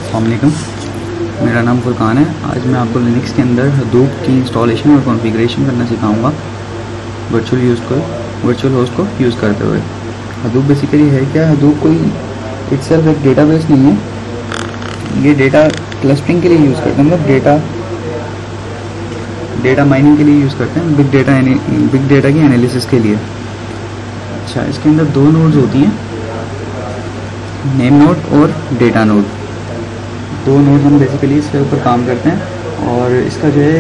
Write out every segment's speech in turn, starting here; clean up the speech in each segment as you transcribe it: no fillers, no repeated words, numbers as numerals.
अस्सलामुअलैकुम, मेरा नाम फुरकान है। आज मैं आपको लिनक्स के अंदर हदूप की इंस्टॉलेशन और कॉन्फ़िगरेशन करना सिखाऊंगा वर्चुअल होस्ट को यूज़ करते हुए। हदूप बेसिकली है क्या? हदूप कोई इटसेल्फ एक डेटाबेस नहीं है। ये डेटा क्लस्टरिंग के लिए यूज़ करते हैं, मतलब डेटा माइनिंग के लिए यूज़ करते हैं, बिग डेटा की एनालिसिस के लिए। अच्छा, इसके अंदर दो नोड्स होती हैं, नेम नोड और डेटा नोड। दो नोड हम बेसिकली इसके ऊपर काम करते हैं। और इसका जो है,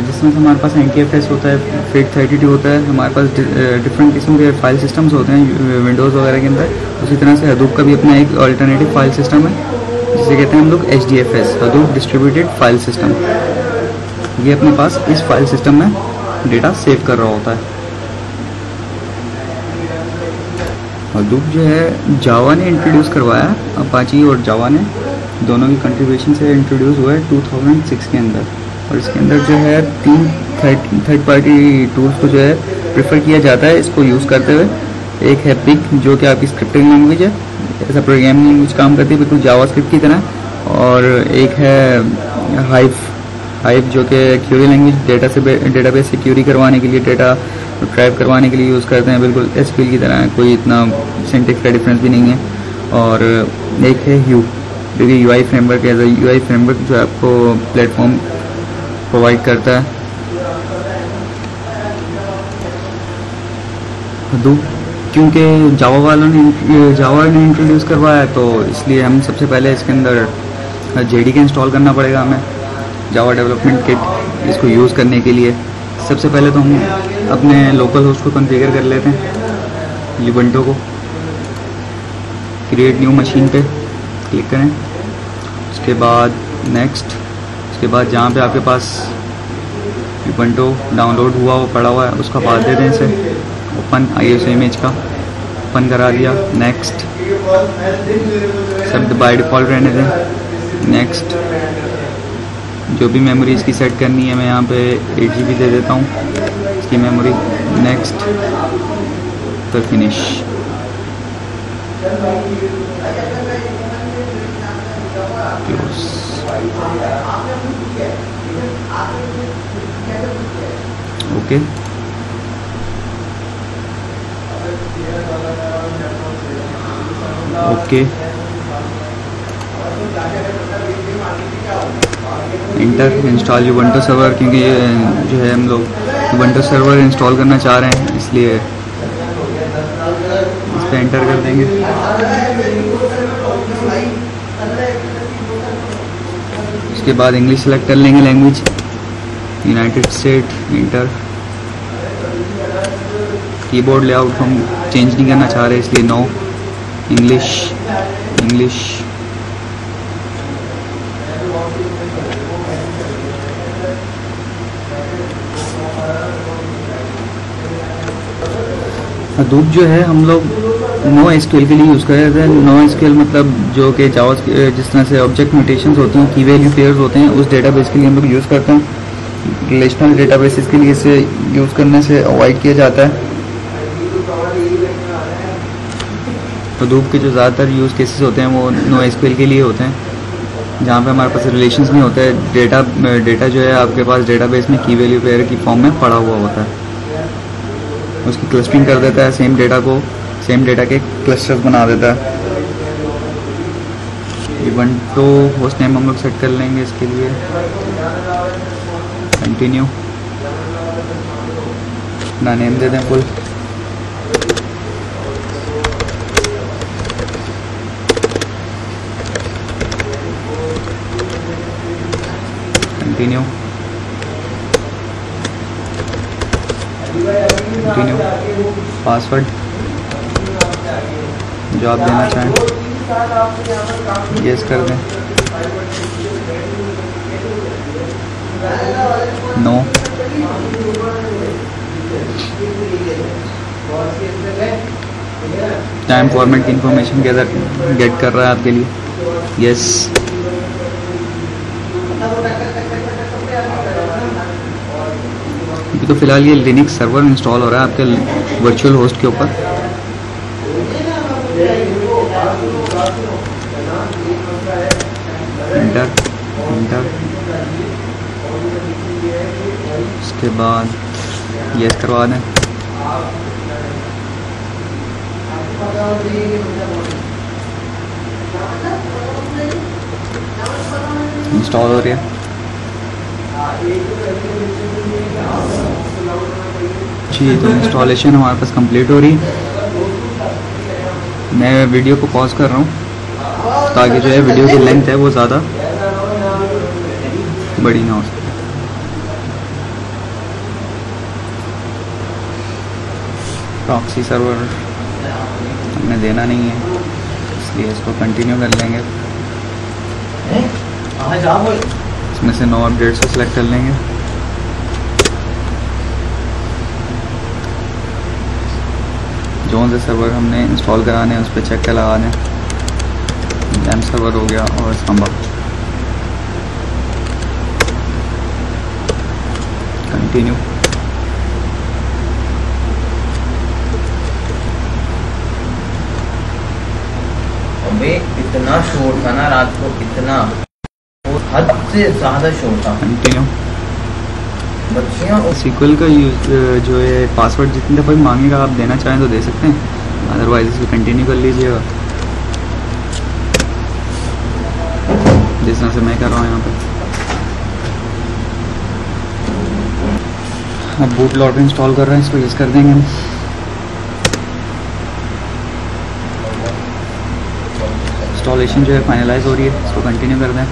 जिसमें से हमारे पास NTFS होता है, FAT32 होता है, हमारे पास डिफरेंट किस्म के फाइल सिस्टम्स होते हैं विंडोज़ वगैरह के अंदर। उसी तरह से हदूप का भी अपना एक अल्टरनेटिव फाइल सिस्टम है, जिसे कहते हैं हम लोग HDFS, हदूप डिस्ट्रीब्यूटेड फाइल सिस्टम। ये अपने पास इस फाइल सिस्टम में डेटा सेव कर रहा होता है। हदूप जो है जावा ने इंट्रोड्यूस करवाया, अपाची और जावा ने दोनों की कंट्रीब्यूशन से इंट्रोड्यूस हुआ है 2006 के अंदर। और इसके अंदर जो है तीन थर्ड पार्टी टूल्स को जो है प्रेफर किया जाता है इसको यूज़ करते हुए। एक है पिग, जो कि आपकी स्क्रिप्टिंग लैंग्वेज है, ऐसा प्रोग्रामिंग लैंग्वेज काम करती है बिल्कुल जावास्क्रिप्ट की तरह। और एक है हाइव, जो कि क्यूरी लैंग्वेज डेटाबेस से क्यूरी करवाने के लिए, डेटा ट्राइव करवाने के लिए यूज़ करते हैं, बिल्कुल SQL की तरह है, कोई इतना सिंटेक्स का डिफरेंस भी नहीं है। और एक है ह्यू, जो कि UI फ्रेमवर्क है, UI फ्रेमवर्क जो आपको प्लेटफॉर्म प्रोवाइड करता है। हदूप क्योंकि जावा ने इंट्रोड्यूस करवाया है, तो इसलिए हम सबसे पहले इसके अंदर JDK इंस्टॉल करना पड़ेगा हमें, जावा डेवलपमेंट किट, इसको यूज़ करने के लिए। सबसे पहले तो हम अपने लोकल होस्ट को कॉन्फ़िगर कर लेते हैं, लिबंटो को। क्रिएट न्यू मशीन पे क्लिक करें, उसके बाद नेक्स्ट, उसके बाद जहाँ पे आपके पास लिबंटो डाउनलोड हुआ वो पड़ा हुआ है उसका पाथ दे दें, इसे ओपन ISO इमेज का ओपन करा दिया। नेक्स्ट, सब बाय डिफ़ॉल्ट रहने दें। नेक्स्ट, जो भी मेमोरी इसकी सेट करनी है मैं यहाँ पे 8 GB दे देता हूँ इसकी मेमोरी। नेक्स्ट, तो finish. Okay, okay, inter install Ubuntu server, क्योंकि ये जो है हम लोग यूबंटू सर्वर इंस्टॉल करना चाह रहे हैं, इसलिए इस पर एंटर कर देंगे। उसके बाद इंग्लिश सेलेक्ट कर लेंगे, language United state, inter. Keyboard layout हम चेंज नहीं करना चाह रहे, इसलिए नो, इंग्लिश। हदूप जो है हम लोग NoSQL के लिए यूज़ कर रहे हैं। NoSQL मतलब जो कि जावा जिस तरह से ऑब्जेक्ट म्यूटेशंस होती हैं, की वैल्यू पेयर्स होते हैं, उस डेटाबेस के लिए हम लोग यूज़ करते हैं। रिलेशनल डेटाबेसेस के लिए इसे यूज़ करने से अवॉइड किया जाता है। हदूप के जो ज़्यादातर यूज़ केसेस होते हैं वो NoSQL के लिए होते हैं, जहाँ पे हमारे पास रिलेशंस नहीं होते हैं। डेटा जो है आपके पास डेटाबेस में की वैल्यू पेयर की फॉर्म में पड़ा हुआ होता है, उसकी क्लस्टरिंग कर देता है, सेम डेटा के क्लस्टर्स बना देता है। यूबंटू होस्ट नेम हम लोग सेट कर लेंगे इसके लिए। कंटिन्यू, अपना नेम दे दें फुल। कंटिन्यू, पासवर्ड जो आप देना चाहें यस कर दें। नो, टाइम फॉर्मेट की इंफॉर्मेशन गेट कर रहा है आपके लिए, यस। अभी तो फिलहाल ये लिनक्स सर्वर इंस्टॉल हो रहा है आपके वर्चुअल होस्ट के ऊपर। Inter inter. उसके बाद यस करवा दें। इंस्टॉल हो रही है। जी, तो इंस्टॉलेशन हमारे पास कंप्लीट हो रही है। मैं वीडियो को पॉज कर रहा हूँ ताकि जो है वीडियो की लेंथ है वो ज़्यादा बड़ी ना हो सके। प्रॉक्सी सर्वर हमें देना नहीं है, इसलिए इसको कंटिन्यू कर लेंगे। इसमें से नो अपडेट्स को सिलेक्ट कर लेंगे। जो से सर्वर हमने इंस्टॉल कराने हैं उस पर चेक कर लगाने। एम सर्वर हो गया और सांबा। कंटिन्यू। अबे इतना शोर था ना रात को, इतना हद से ज्यादा शोर था। कंटिन्यू। बच्चियाँ सीक्वल का यूज जो है पासवर्ड जितनी दफ़ा भी मांगेगा आप देना चाहें तो दे सकते हैं, अदरवाइज इसे कंटिन्यू कर लीजिएगा जिस तरह से मैं कर रहा हूँ यहाँ पे। अब बूट लोडर इंस्टॉल कर रहे हैं, इसको यूज़ कर देंगे हम। इंस्टॉलेशन जो है फाइनलाइज हो रही है, इसको कंटिन्यू कर दें।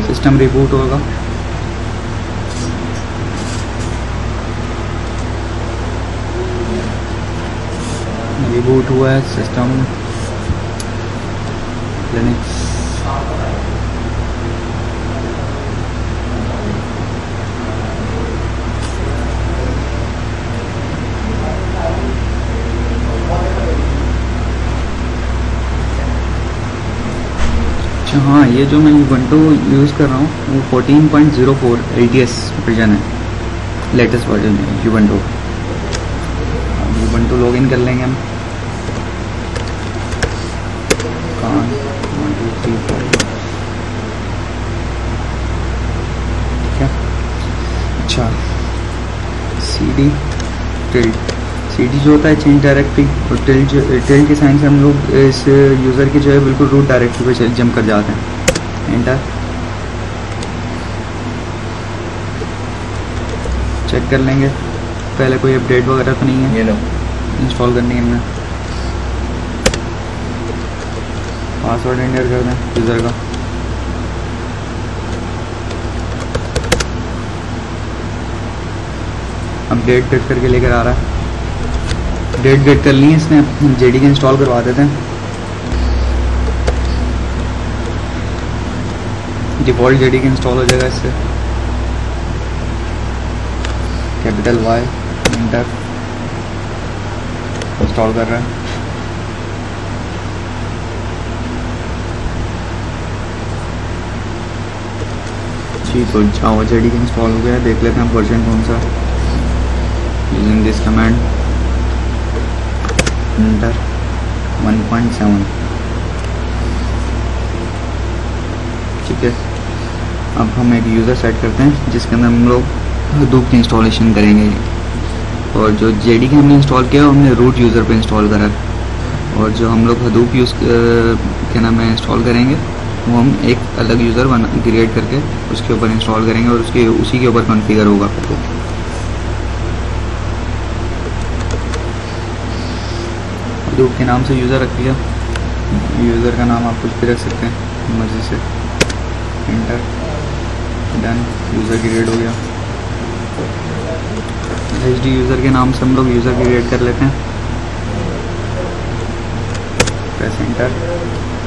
सिस्टम रिबूट होगा। रिबूट हुआ है सिस्टम। लिनक्स हाँ, ये जो मैं Ubuntu यूज़ कर रहा हूँ वो 14.04 LTS वर्जन है, लेटेस्ट वर्जन है Ubuntu। Ubuntu लॉगिन कर लेंगे हम। 1 2 3 4 ठीक है। अच्छा, CD टिल्ड। CD जो होता है चेंज डायरेक्टरी, और टिल्ड के साइन से हम लोग इस यूज़र की जो है बिल्कुल रूट डायरेक्टरी पे जंप कर जाते हैं। एंटर। चेक कर लेंगे पहले कोई अपडेट वगैरह तो नहीं है। ये लो इंस्टॉल करनी है हमने। पासवर्ड एंटर कर दें यूज़र का। अपडेट गेट करके लेकर आ रहा है। डेट गेट कर ली है इसने। JDK इंस्टॉल करवा देते हैं। डिफ़ॉल्ट JDK इंस्टॉल हो जाएगा इससे। Capital Y enter. इंस्टॉल कर रहा है। जी, तो जावा JDK इंस्टॉल हो गया। देख लेते हैं वर्जन कौन सा। Using this command enter. 1.7 ठीक है। अब हम एक यूज़र सेट करते हैं जिसके अंदर हम लोग हडूप की इंस्टॉलेशन करेंगे, और जो JDK हमने इंस्टॉल किया हमने रूट यूज़र पे इंस्टॉल करा, और जो हम लोग हडूप यूज़ के नाम में इंस्टॉल करेंगे वो हम एक अलग यूज़र क्रिएट करके उसके ऊपर इंस्टॉल करेंगे और उसी के ऊपर कॉन्फ़िगर होगा। हडूप के नाम से यूज़र रख लिया। यूज़र का नाम आप कुछ भी रख सकते हैं मर्जी से। एंटर। डन। यूज़र क्रिएट हो गया। HD यूज़र के नाम से हम लोग यूज़र क्रिएट कर लेते हैं। Press enter.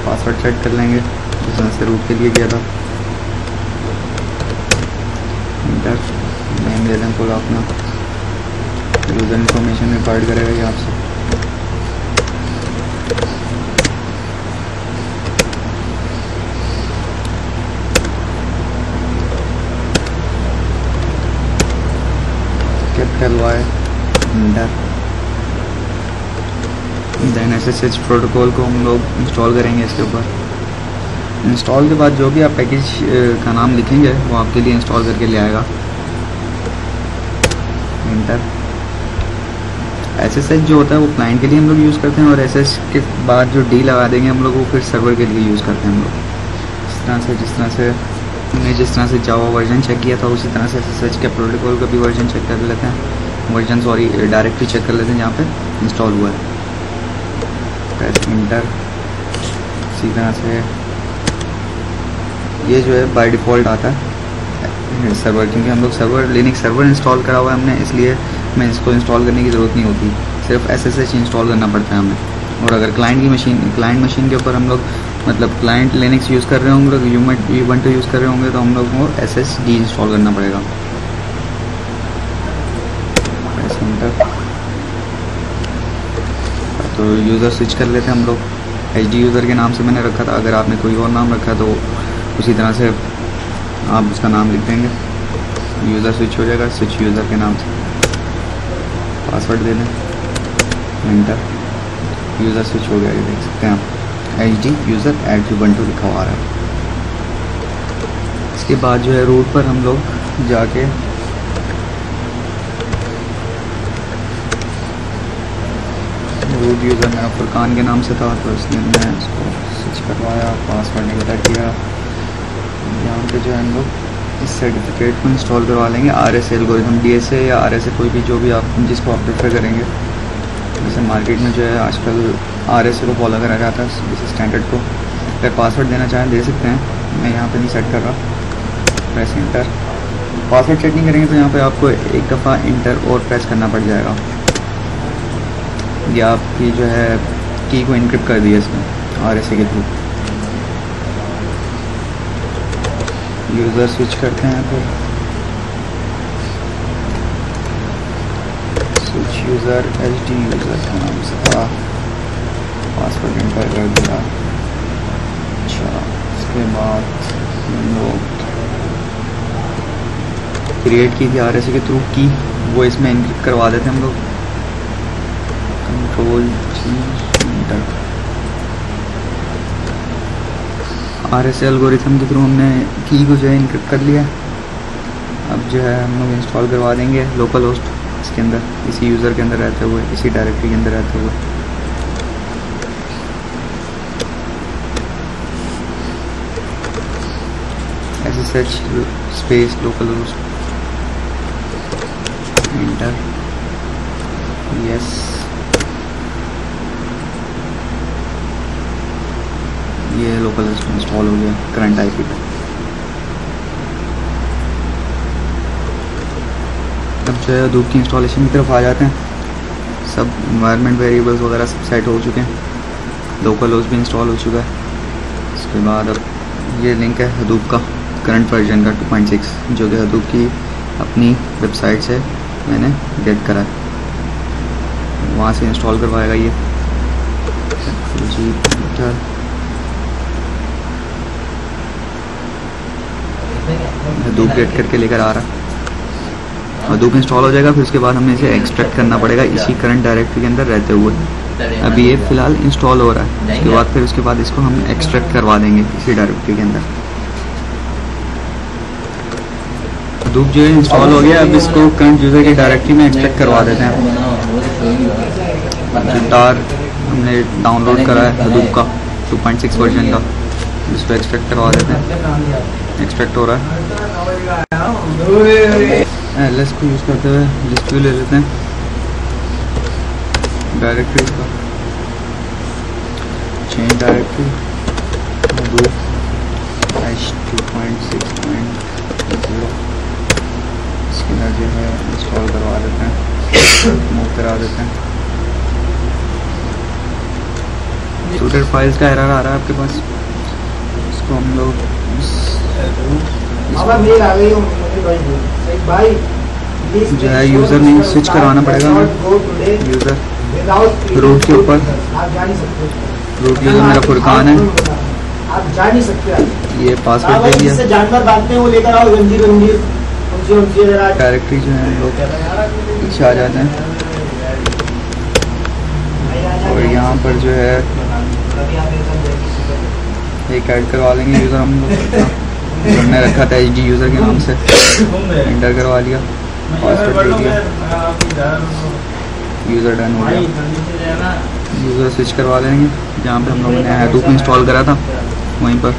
पासवर्ड सेट कर लेंगे जिस तरह से रूट के लिए किया था। एंटर। नेम दे दें पूरा अपना। यूज़र इन्फॉर्मेशन रिकॉर्ड करेगा ये आपसे। Capital Y enter. Then SSH protocol को हम लोग इंस्टॉल करेंगे इसके ऊपर। इंस्टॉल के बाद जो भी आप पैकेज का नाम लिखेंगे वो आपके लिए इंस्टॉल करके ले आएगा। इंटर SSH जो होता है वो क्लाइंट के लिए हम लोग यूज़ करते हैं, और SSH के बाद जो D लगा देंगे हम लोग वो फिर सर्वर के लिए यूज़ करते हैं हम लोग। जिस तरह से हमने जिस तरह से जावा वर्जन चेक किया था उसी तरह से SSH के प्रोटोकॉल का भी वर्जन चेक कर लेते हैं, वर्जन सॉरी डायरेक्टली चेक कर लेते हैं जहाँ पे इंस्टॉल हुआ है। Press inter. इसी तरह से ये जो है बाय डिफ़ॉल्ट आता है सर्वर, क्योंकि हम लोग सर्वर लिनक्स सर्वर इंस्टॉल करा हुआ है हमने, इसलिए हमें इसको इंस्टॉल करने की ज़रूरत नहीं होती, सिर्फ SSH इंस्टॉल करना पड़ता है हमें। और अगर क्लाइंट मशीन के ऊपर हम लोग मतलब क्लाइंट लिनक्स यूज़ कर रहे होंगे, यूबंटू यूज़ कर रहे होंगे, तो हम लोग को SSD इंस्टॉल करना पड़ेगा। तो यूज़र स्विच कर लेते हैं हम लोग। HD यूज़र के नाम से मैंने रखा था, अगर आपने कोई और नाम रखा तो उसी तरह से आप उसका नाम लिख देंगे, यूज़र स्विच हो जाएगा स्विच यूज़र के नाम से। पासवर्ड दे दें, एंटर, यूज़र स्विच हो गया, ये देख सकते हैं आप HD यूज़र @ubuntu लिखा हुआ है। इसके बाद जो है रूट पर हम लोग जाके रूट यूज़र मेरा फुरकान के नाम से था तो इसलिए मैं इसको स्विच करवाया, पासवर्ड निकला किया। यहाँ पे जो है हम लोग इस सर्टिफिकेट को इंस्टॉल करवा लेंगे, RSA एल्गोरिथम, DSA या RSA कोई भी जो भी आप जिसको आप प्रेफर करेंगे। जैसे मार्केट में जो है आजकल RSA को फॉलो करा जाता है, इस स्टैंडर्ड को। अगर पासवर्ड देना चाहें दे सकते हैं, मैं यहाँ पे नहीं सेट कर रहा। Press inter. पासवर्ड सेट नहीं करेंगे तो यहाँ पे आपको एक दफ़ा इंटर और प्रेस करना पड़ जाएगा, या आपकी जो है की को इनक्रिप्ट कर दिया इसमें RSA के थ्रू। यूज़र स्विच करते हैं, फिर स्विच यूज़र HD यूज़र का नाम से था, पासवर्ड इंटर कर दिया। अच्छा, इसके बाद हम लोग क्रिएट की थी RSA के थ्रू की, वो इसमें इनक्रिप्ट करवा देते हैं हम लोग। Control G inter. RSA algorithm के थ्रू हमने की को जो है इनक्रिप्ट कर लिया। अब जो है हम लोग इंस्टॉल करवा देंगे लोकल होस्ट इसके अंदर, इसी यूज़र के अंदर रहते हुए, इसी डायरेक्टरी के अंदर रहते हुए। SSH space local host, inter, yes. ये लोकल होस्ट इंस्टॉल हो गया करंट IP पे। अब जो है Hadoop की इंस्टॉलेशन की तरफ आ जाते हैं। सब इन्वायरमेंट वेरिएबल्स वगैरह सब सेट हो चुके हैं, लोकल होस्ट भी इंस्टॉल हो चुका है। इसके बाद अब ये लिंक है Hadoop का करंट वर्जन का 2.6, जो कि Hadoop की अपनी वेबसाइट से मैंने गेट करा है, वहाँ से इंस्टॉल करवाएगा ये। Hadoop गेट करके लेकर आ रहा है, Hadoop इंस्टॉल हो जाएगा। फिर उसके बाद हमें इसे एक्सट्रैक्ट करना पड़ेगा इसी करंट डायरेक्टरी के अंदर रहते हुए। अभी ये फ़िलहाल इंस्टॉल हो रहा है, उसके बाद इसको हम एक्सट्रैक्ट करवा देंगे इसी डायरेक्टरी के अंदर। Hadoop जो है इंस्टॉल हो गया, अब इसको करंट यूज़र की डायरेक्टरी में एक्सट्रैक्ट करवा देते हैं। तार हमने डाउनलोड करा है Hadoop का 2.6 वर्जन का, इसको एक्सट्रैक्ट करवा देते हैं। एक्सट्रैक्ट हो रहा है। LS को यूज़ करते हुए लिस्ट व्यू ले लेते हैं डायरेक्टरी का, चेंज डायरेक्टरी Hadoop H2.6.0 इसके अंदर जो है इंस्टॉल करवा देते हैं, मूव करा देते हैं। शूटर फाइल्स का एरर आ रहा है आपके पास, इसको हम लोग जो है यूज़र नेम स्विच करवाना पड़ेगा हमें। यूज़र रूट के ऊपर, रूट यूज़र मेरा फुरकान है, आप जा नहीं सकते। ये पासवर्ड दे दिया। जानवर बांधते हैं वो लेकर आओ, गंजीर डायरेक्टरी जो है हम लोग पीछे आ जाते हैं, और यहाँ पर जो है एक ऐड करवा लेंगे यूज़र हम लोग। हमने रखा था HD यूज़र के नाम से, एंटर करवा लिया, पासवर्ड दे दिया, यूज़र डन हो गया। यूज़र स्विच करवा लेंगे जहाँ पे हम लोगों ने हैडूप इंस्टॉल करा था वहीं पर।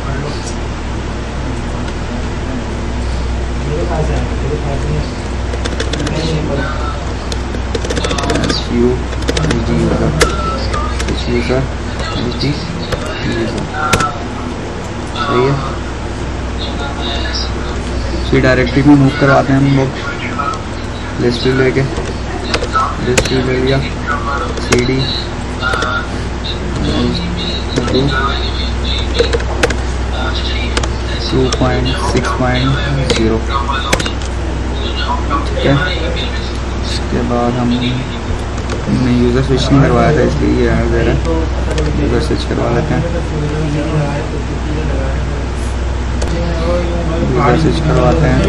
HD user, switch user, HD user, सही है। सी डायरेक्टरी में मूव करवाते हैं हम लोग। लिस्ट व्यू लेके, लिस्ट व्यू ले लिया, CD 2.6.0, ठीक है। इसके बाद हमने यूज़र स्विच नहीं करवाया था इसलिए ये एरर दे रहा है। यूज़र स्विच करवा लेते हैं, यूज़र स्विच करवाते हैं।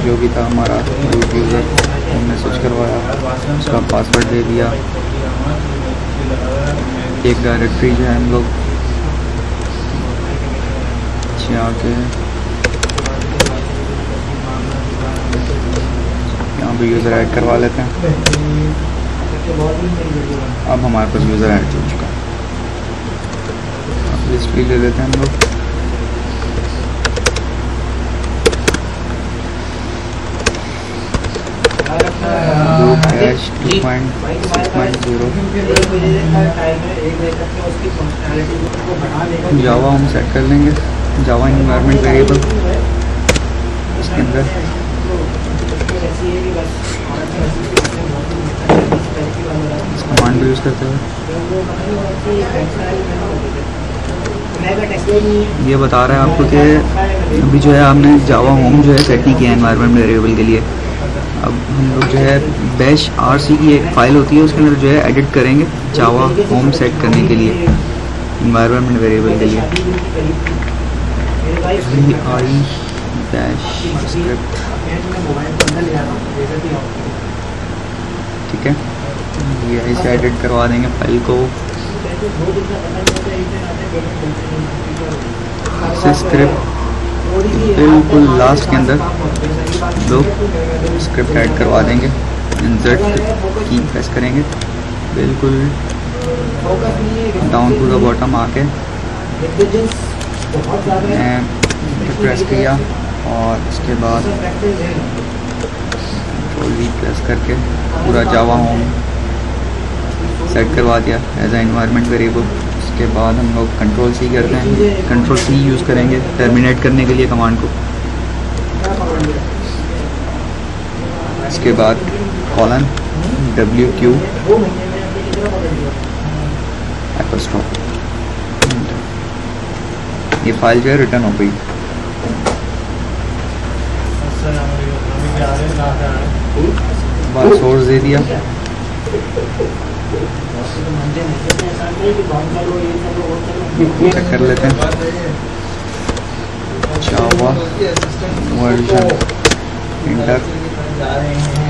जो भी था हमारा रूट यूज़र हमने स्विच करवाया, उसका पासवर्ड दे दिया। एक डायरेक्टरी जो है हम लोग आके यहाँ पे यूज़र ऐड करवा लेते हैं। अब हमारे पास यूज़र ऐड हो चुका है। अब लिस्ट भी ले लेते हैं हम लोग। ग्रुप हैश 2.6.0 जावा हम सेट कर लेंगे। जावा इन्वायरमेंट वेरिएबल, इसके अंदर इस कमांड को यूज़ करते हुए ये बता रहा है आपको कि अभी जो है आपने जावा होम जो है सेट नहीं किया एनवायरनमेंट वेरिएबल के लिए। अब हम लोग जो है बैश RC की एक फ़ाइल होती है, उसके अंदर जो है एडिट करेंगे जावा होम सेट करने के लिए एनवायरनमेंट वेरिएबल के लिए। बैश स्क्रिप्ट, ठीक है। ये इसे एडिट करवा देंगे फाइल को। स्क्रिप्ट बिल्कुल लास्ट के अंदर लोग स्क्रिप्ट ऐड करवा देंगे। इंसर्ट की प्रेस करेंगे, बिल्कुल डाउन टू द बॉटम आके प्रेस किया और उसके बाद कंट्रोल V प्रेस करके पूरा जावा होम सेट करवा दिया एज ए एनवायरनमेंट वेरिएबल। उसके बाद हम लोग कंट्रोल C करते हैं, कंट्रोल C यूज़ करेंगे टर्मिनेट करने के लिए कमांड को। इसके बाद कॉलन WQ एपोस्ट्रोफ, ये फाइल जो है रिटर्न हो गई। बाद सोर्स दे दिया। चेक कर लेते हैं जावा वर्जन इंटर।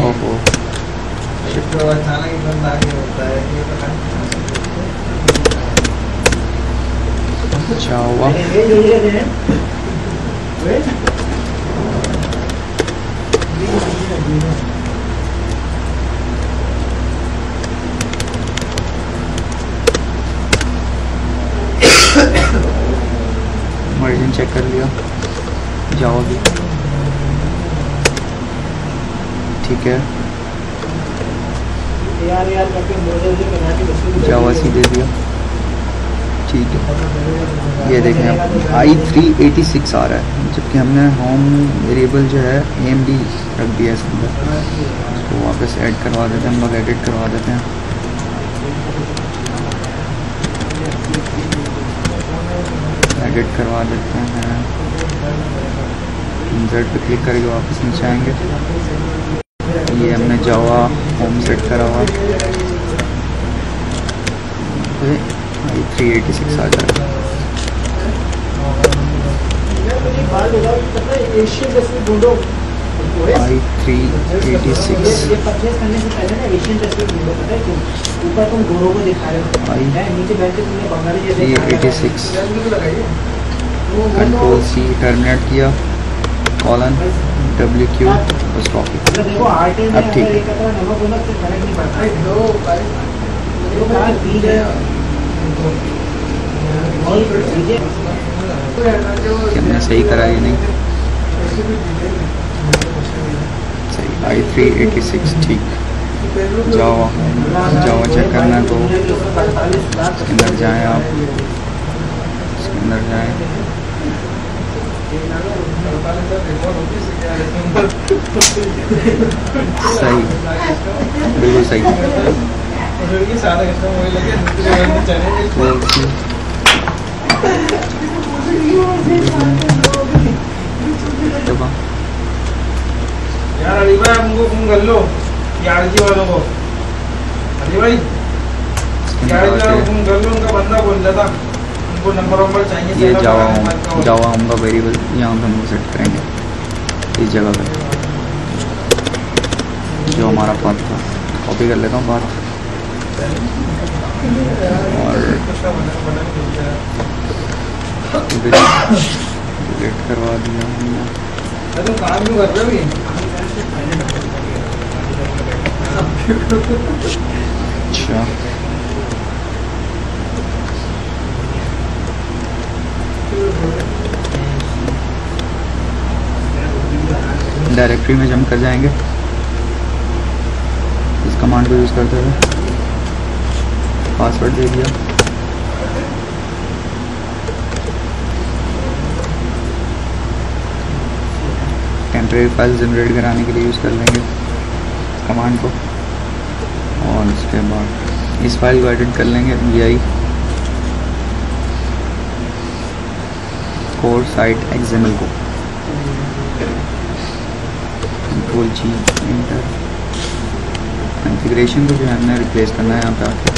ओहो जावा वर्जन चेक कर लिया जावा भी, ठीक है। जावा सी दे दिया, ठीक है। ये देखें आप i386 आ रहा है, जबकि हमने होम वेरिएबल जो है AMD रख दिया इसके अंदर। इसको वापस ऐड करवा देते हैं हम लोग, एडिट करवा देते हैं। एडिट करवा देते हैं, इंसर्ट पे क्लिक करके वापस नीचे आएंगे। ये हमने जावा होम सेट करा हुआ, i386 आ जाएगा। i386 ये परचेज करने से पहले ना एशियन टेस्ट में पता है क्यों? ऊपर तुम गोरों को दिखा रहे हो, नीचे बैठ के तुमने बंगाली जैसे 386 कंट्रोल C टर्मिनेट किया, कॉलन WQ स्टॉप। देखो आरटी में अब ठीक है। एक कतरा नमक होना से फर्क नहीं पड़ता है। दो बार बीज है कि हमने सही करा ये नहीं सही। i386 ठीक। जावा चेक करना है तो इसके अंदर जाएं आप, इसके अंदर जाएं, सही, बिल्कुल सही। यार अली भाई हमको फोन कर लो यार जी वालों को। अली भाई यार जी वालों को फोन कर लो, उनका बंदा बोल रहा था उनको नंबर चाहिए। ये जावा होम का वेरिएबल यहाँ पे हम सेट करेंगे इस जगह पे, जो हमारा पाथ था। कॉपी कर लेता हूँ पाथ और डिलीट करवा दिया हमने। तुम काम क्यों कर रहे हो? अच्छा डायरेक्टरी में जंप कर जाएंगे इस कमांड को यूज़ करते हुए। पासवर्ड दे दिया, टेम्परेरी फाइल जनरेट कराने के लिए यूज़ कर लेंगे कमांड को। और उसके बाद इस फाइल को एडिट कर लेंगे vi कोर साइट XML को। Control G inter. कॉन्फ़िगरेशन को जो है हमने रिप्लेस करना है यहाँ पे आके।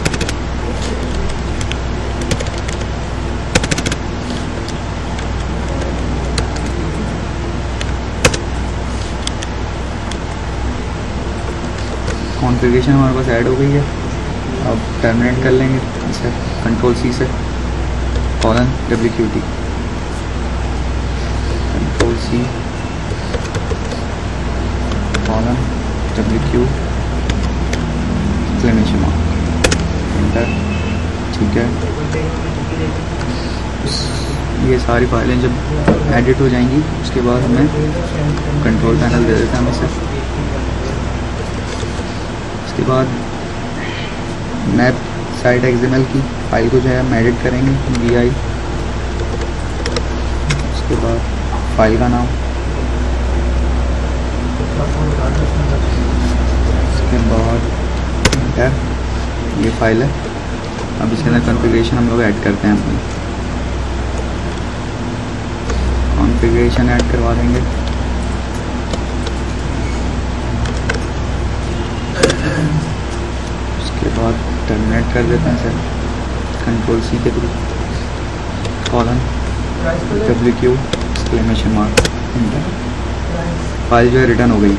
कॉन्फ़िगरेशन हमारे पास ऐड हो गई है। अब टर्मिनेट कर लेंगे इसे कंट्रोल C से, colon WQT, control C colon WQ exclamation mark inter. ठीक है, ये सारी फाइलें जब एडिट हो जाएंगी उसके बाद हमें कंट्रोल पैनल दे देते हैं हम इसे। उसके बाद मैप साइट XML की फाइल को जो है हम एडिट करेंगे vi। उसके बाद फाइल का नाम, उसके बाद इंटर, ये फाइल है। अब इसके अंदर कॉन्फ़िगरेशन हम लोग ऐड करते हैं अपनी। कॉन्फ़िगरेशन ऐड करवा देंगे। उसके बाद टर्मिनेट कर देते हैं सर कंट्रोल C के through, colon WQ exclamation mark inter. File जो है रिटर्न हो गई।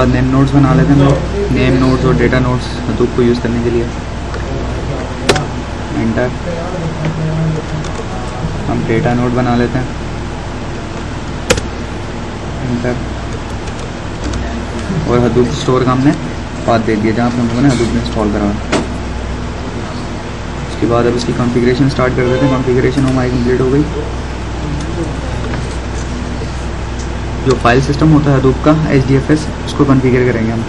अब नेम नोड्स बना लेते हैं हम लोग, नेम नोड्स और डेटा नोड्स हदूप को यूज़ करने के लिए। इंटर। हम डेटा नोड बना लेते हैं, इंटर। और हदूप स्टोर का हमने पाथ दे दिया जहाँ पे हम लोगों ने हदूप में इंस्टॉल करा। उसके बाद अब इसकी कॉन्फ़िगरेशन स्टार्ट कर देते हैं। कॉन्फ़िगरेशन हमारी कंप्लीट हो गई। जो फाइल सिस्टम होता है हदूप का HDFS, उसको कॉन्फ़िगर करेंगे हम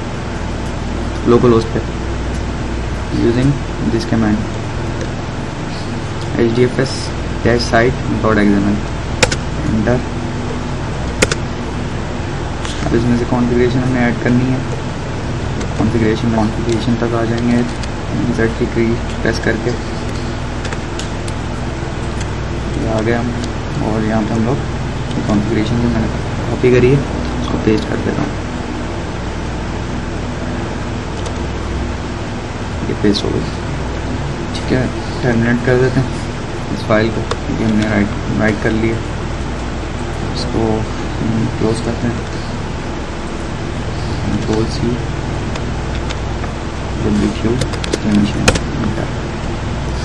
लोकल होस्ट पे using this command HDFS-site.xml inter. अब इसमें से कॉन्फ़िगरेशन हमें ऐड करनी है। कॉन्फ़िगरेशन तक आ जाएंगे Z की की प्रेस करके, ये आ गया हम। और यहाँ पे हम लोग कॉन्फ़िगरेशन जो मैंने कॉपी करी है उसको पेस्ट कर देता हूँ। ये पेस्ट हो गई। ठीक है, टर्मिनेट कर देते हैं इस फाइल को, क्योंकि हमने राइट कर लिया। इसको क्लोज करते हैं। कंट्रोल सी WQ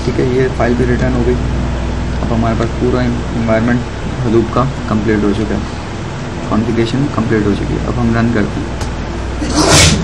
ठीक है, ये फाइल भी रिटर्न हो गई। अब हमारे पास पूरा इन्वायरमेंट हडूप का कंप्लीट हो चुका है, कॉन्फ़िगरेशन कंप्लीट हो चुकी है। अब हम रन करते हैं।